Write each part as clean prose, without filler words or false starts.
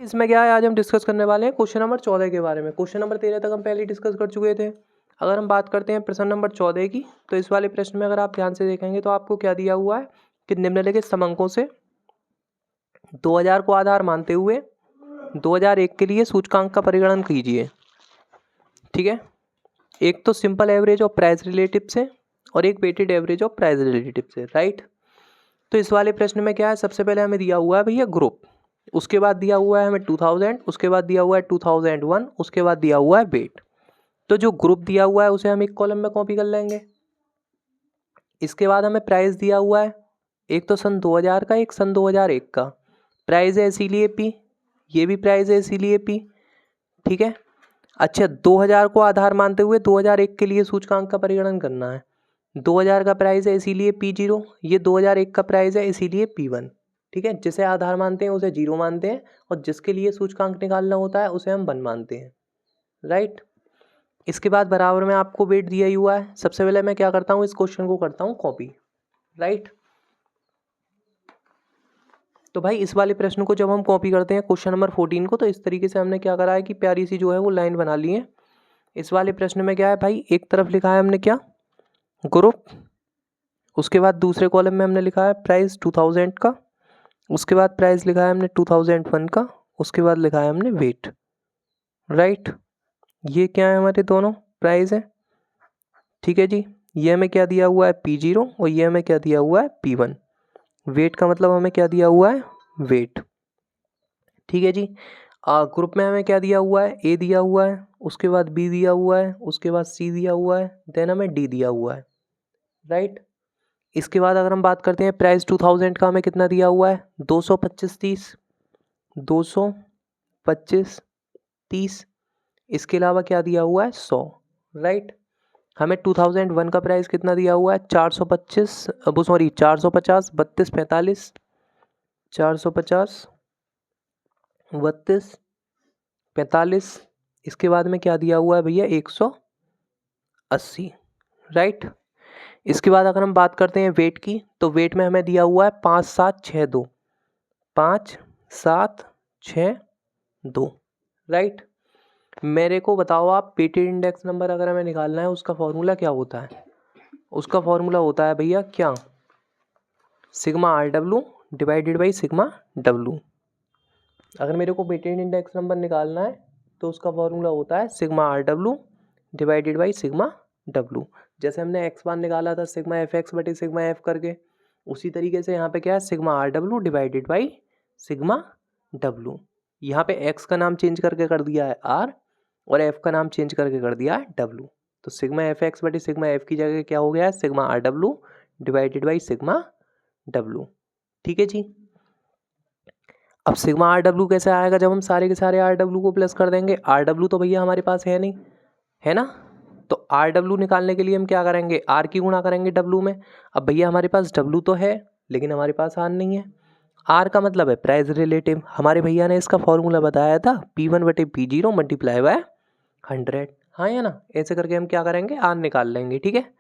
इसमें क्या है, आज हम डिस्कस करने वाले हैं क्वेश्चन नंबर 14 के बारे में। क्वेश्चन नंबर 13 तक हम पहले डिस्कस कर चुके थे। अगर हम बात करते हैं प्रश्न नंबर 14 की, तो इस वाले प्रश्न में अगर आप ध्यान से देखेंगे तो आपको क्या दिया हुआ है कि निम्नलिखित समंकों से 2000 को आधार मानते हुए 2001 के लिए सूचकांक का परिगणन कीजिए। ठीक है, एक तो simple average of price relative से और एक weighted average of price relative से, राइट। तो इस वाले प्रश्न में क्या है, सबसे पहले हमें दिया हुआ है भैया ग्रुप, उसके बाद दिया हुआ है हमें 2000, उसके बाद दिया हुआ है 2001, उसके बाद दिया हुआ है वेट। तो जो ग्रुप दिया हुआ है उसे हम एक कॉलम में कॉपी कर लेंगे। इसके बाद हमें प्राइस दिया हुआ है, एक तो सन 2000 का, एक सन 2001 का। प्राइस है इसीलिए पी, ये भी प्राइस है इसीलिए पी। ठीक है, अच्छा 2000 को आधार मानते हुए 2001 के लिए सूचकांक का परिगणन करना है। 2000 का प्राइस है इसीलिए P0, ये 2001 का प्राइस है इसीलिए P1। ठीक है, जिसे आधार मानते हैं उसे 0 मानते हैं और जिसके लिए सूचकांक निकालना होता है उसे हम 1 मानते हैं, राइट। इसके बाद बराबर में आपको वेट दिया ही हुआ है। सबसे पहले मैं क्या करता हूँ, इस क्वेश्चन को करता हूँ कॉपी, राइट। तो भाई इस वाले प्रश्न को जब हम कॉपी करते हैं क्वेश्चन नंबर 14 को, तो इस तरीके से हमने क्या करा है कि प्यारी सी जो है वो लाइन बना ली है। इस वाले प्रश्न में क्या है भाई, एक तरफ लिखा है हमने क्या, ग्रुप, उसके बाद दूसरे कॉलम में हमने लिखा है प्राइस 2000 का, उसके बाद प्राइस लिखा है हमने 2001 का, उसके बाद लिखा है हमने वेट, राइट। ये क्या है, हमारे दोनों प्राइस है। ठीक है जी, ये हमें क्या दिया हुआ है P0 और ये हमें क्या दिया हुआ है P1। वेट का मतलब हमें क्या दिया हुआ है, वेट। ठीक है जी, ग्रुप में हमें क्या दिया हुआ है, A दिया हुआ है, उसके बाद B दिया हुआ है, उसके बाद C दिया हुआ है, देन हमें D दिया हुआ है, राइट। इसके बाद अगर हम बात करते हैं प्राइस 2000 का, हमें कितना दिया हुआ है 225 30। इसके अलावा क्या दिया हुआ है 100, राइट। हमें 2001 का प्राइस कितना दिया हुआ है 450, 450 32 45, 450 32 45। इसके बाद में क्या दिया हुआ है भैया 180, राइट। इसके बाद अगर हम बात करते हैं वेट की, तो वेट में हमें दिया हुआ है 5762, 5762, राइट। मेरे को बताओ आप, वेटेड इंडेक्स नंबर अगर हमें निकालना है उसका फॉर्मूला क्या होता है। उसका फॉर्मूला होता है भैया क्या, sigma RW divided by sigma W। अगर मेरे को वेटेड इंडेक्स नंबर निकालना है तो उसका फॉर्मूला होता है sigma RW divided by sigma W। जैसे हमने x1 निकाला था सिग्मा FX बटे सिग्मा F करके, उसी तरीके से यहाँ पे क्या है sigma RW divided by sigma W। यहाँ पे x का नाम चेंज करके कर दिया है R और F का नाम चेंज करके कर दिया है W। तो सिग्मा FX बटे सिग्मा F की जगह क्या हो गया है sigma RW divided by sigma W। ठीक है जी, अब सिग्मा RW कैसे आएगा, जब हम सारे के सारे RW को प्लस कर देंगे। RW तो भैया हमारे पास है नहीं, है ना। तो RW निकालने के लिए हम क्या करेंगे, R की गुणा करेंगे W में। अब भैया हमारे पास W तो है लेकिन हमारे पास R नहीं है। R का मतलब है प्राइस रिलेटिव, हमारे भैया ने इसका फॉर्मूला बताया था P1 बटे P0 मल्टीप्लाई बाय 100, हाँ या ना। ऐसे करके हम क्या करेंगे, R निकाल लेंगे। ठीक है,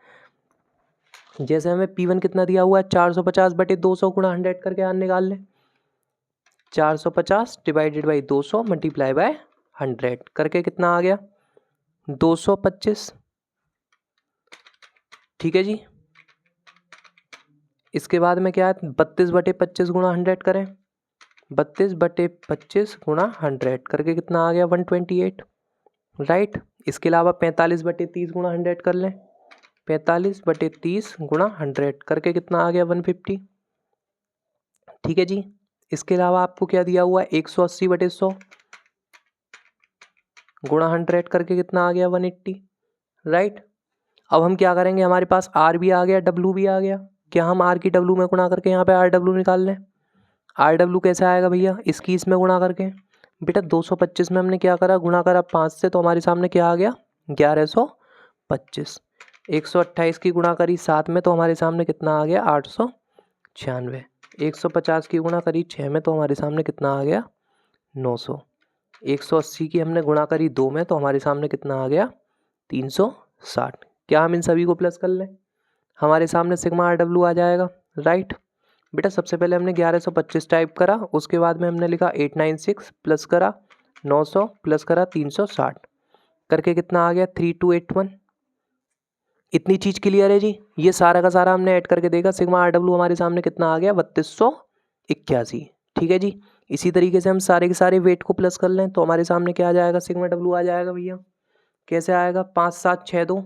जैसे हमें P1 कितना दिया हुआ है 450 बटे 200 गुणा 100 करके R निकाल लें। 450 डिवाइडेड बाई 200 मल्टीप्लाई बाय 100 करके कितना आ गया 225। ठीक है जी, इसके बाद में क्या है 32 बटे 25 गुणा 100 करें, 32 बटे 25 गुणा 100 करके कितना आ गया 128, राइट। इसके अलावा 45 बटे 30 गुणा 100 कर लें, 45 बटे 30 गुणा 100 करके कितना आ गया 150। ठीक है जी, इसके अलावा आपको क्या दिया हुआ है 180 बटे 100 गुणा 100 करके कितना आ गया 180, राइट। अब हम क्या करेंगे, हमारे पास R भी आ गया W भी आ गया, क्या हम R की W में गुणा करके यहाँ पे RW निकाल लें। RW कैसे आएगा भैया, इसकी इसमें गुणा करके। बेटा 225 में हमने क्या करा, गुणा करा 5 से, तो हमारे सामने क्या आ गया 1125। 128 की गुणा करी 7 में तो हमारे सामने कितना आ गया 896। 150 की गुणा करी 6 में तो हमारे सामने कितना आ गया 900। 180 की हमने गुणा करी 2 में तो हमारे सामने कितना आ गया 360। क्या हम इन सभी को प्लस कर लें, हमारे सामने सिग्मा RW आ जाएगा, राइट। बेटा सबसे पहले हमने 1125 टाइप करा, उसके बाद में हमने लिखा 896 प्लस करा 900 प्लस करा 360 करके कितना आ गया 3281। इतनी चीज़ क्लियर है जी। ये सारा का सारा हमने ऐड करके देखा, सिग्मा आर डब्ल्यू हमारे सामने कितना आ गया 3281। ठीक है जी। इसी तरीके से हम सारे के सारे वेट को प्लस कर लें तो हमारे सामने क्या आ जाएगा, सिग्मा डब्ल्यू आ जाएगा भैया। कैसे आएगा, 5762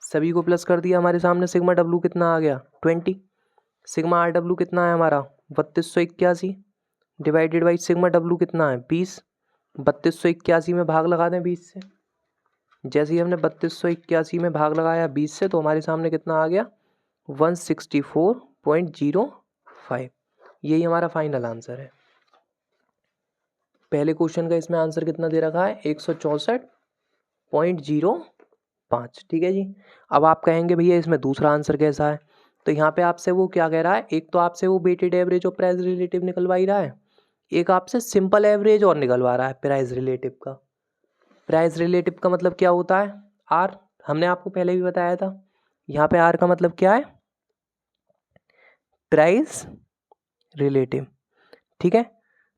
सभी को प्लस कर दिया, हमारे सामने सिग्मा डब्ल्यू कितना आ गया 20। सिग्मा आर डब्ल्यू कितना है हमारा 3281 डिवाइडेड बाई सिग्मा डब्ल्यू कितना है 20। 3281 में भाग लगा दें 20 से। जैसे ही हमने 3281 में भाग लगाया 20 से तो हमारे सामने कितना आ गया 164.05। यही हमारा फाइनल आंसर है। पहले क्वेश्चन का इसमें आंसर कितना दे रखा है 164.05। ठीक है जी। अब आप कहेंगे भैया इसमें दूसरा आंसर कैसा है, तो यहाँ पे आपसे वो क्या कह रहा है, एक तो आपसे वो वेटेड एवरेज और प्राइस रिलेटिव निकलवा ही रहा है, एक आपसे सिंपल एवरेज और निकलवा रहा है प्राइस रिलेटिव का। प्राइस रिलेटिव का मतलब क्या होता है, आर, हमने आपको पहले भी बताया था। यहाँ पे आर का मतलब क्या है, प्राइस रिलेटिव। ठीक है।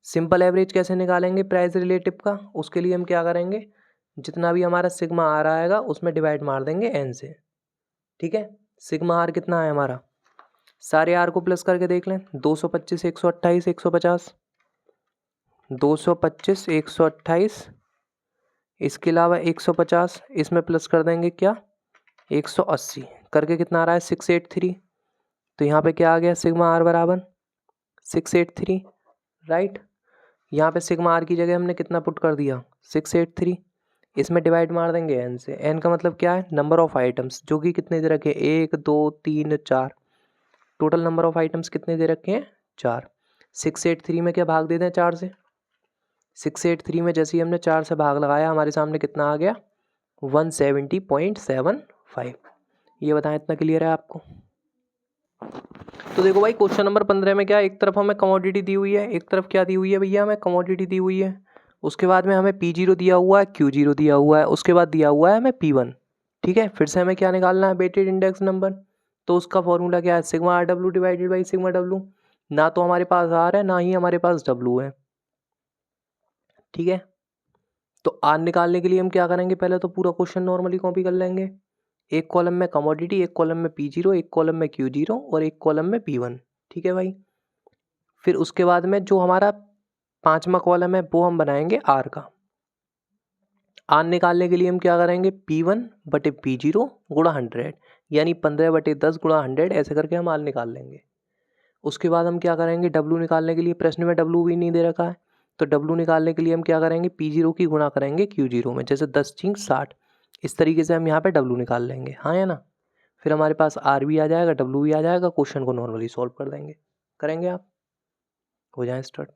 सिंपल एवरेज कैसे निकालेंगे प्राइस रिलेटिव का, उसके लिए हम क्या करेंगे, जितना भी हमारा सिग्मा आर आएगा उसमें डिवाइड मार देंगे एन से। ठीक है। सिग्मा आर कितना है हमारा, सारे आर को प्लस करके देख लें, 225 128 150 225 128, इसके अलावा 150, इसमें प्लस कर देंगे क्या 180 करके कितना आ रहा है 683। तो यहाँ पे क्या आ गया सिग्मा आर बराबर 683। राइट। यहाँ पे सिग्मा आर की जगह हमने कितना पुट कर दिया 683, इसमें डिवाइड मार देंगे एन से। एन का मतलब क्या है, नंबर ऑफ आइटम्स, जो कि कितने दे रखे हैं 1 2 3 4। टोटल नंबर ऑफ आइटम्स कितने दे रखे हैं 4। 683 में क्या भाग देते हैं 4 से, 683 में जैसे ही हमने 4 से भाग लगाया हमारे सामने कितना आ गया 170.75। ये बताएं इतना क्लियर है आपको। तो देखो भाई क्वेश्चन नंबर 15 में क्या, एक तरफ हमें कमोडिटी दी हुई है, एक तरफ क्या दी हुई है भैया, हमें कमोडिटी दी हुई है, उसके बाद में हमें P0 दिया हुआ है, Q0 दिया हुआ है, उसके बाद दिया हुआ है हमें P1। ठीक है। फिर से हमें क्या निकालना है वेटेड इंडेक्स नंबर, तो उसका फॉर्मूला क्या है sigma R W divided by sigma W. ना तो हमारे पास आर है ना ही हमारे पास डब्ल्यू है। ठीक है। तो आर निकालने के लिए हम क्या करेंगे, पहले तो पूरा क्वेश्चन नॉर्मली कॉपी कर लेंगे। एक कॉलम में कमोडिटी, एक कॉलम में P0, एक कॉलम में Q0 और एक कॉलम में P1। ठीक है भाई। फिर उसके बाद में जो हमारा 5वां कॉलम है वो हम बनाएंगे आर का। आर निकालने के लिए हम क्या करेंगे P1 बटे P0 गुणा 100, यानी 15 बटे 10 गुणा 100, ऐसे करके हम आर निकाल लेंगे। उसके बाद हम क्या करेंगे डब्लू निकालने के लिए, प्रश्न में डब्लू भी नहीं दे रखा है, तो डब्लू निकालने के लिए हम क्या करेंगे P0 की गुणा करेंगे Q0 में, जैसे 10 × 60। इस तरीके से हम यहाँ पे डब्लू निकाल लेंगे, हाँ या ना। फिर हमारे पास आर भी आ जाएगा, डब्लू भी आ जाएगा, क्वेश्चन को नॉर्मली सॉल्व कर देंगे। करेंगे आप, हो जाए स्टार्ट।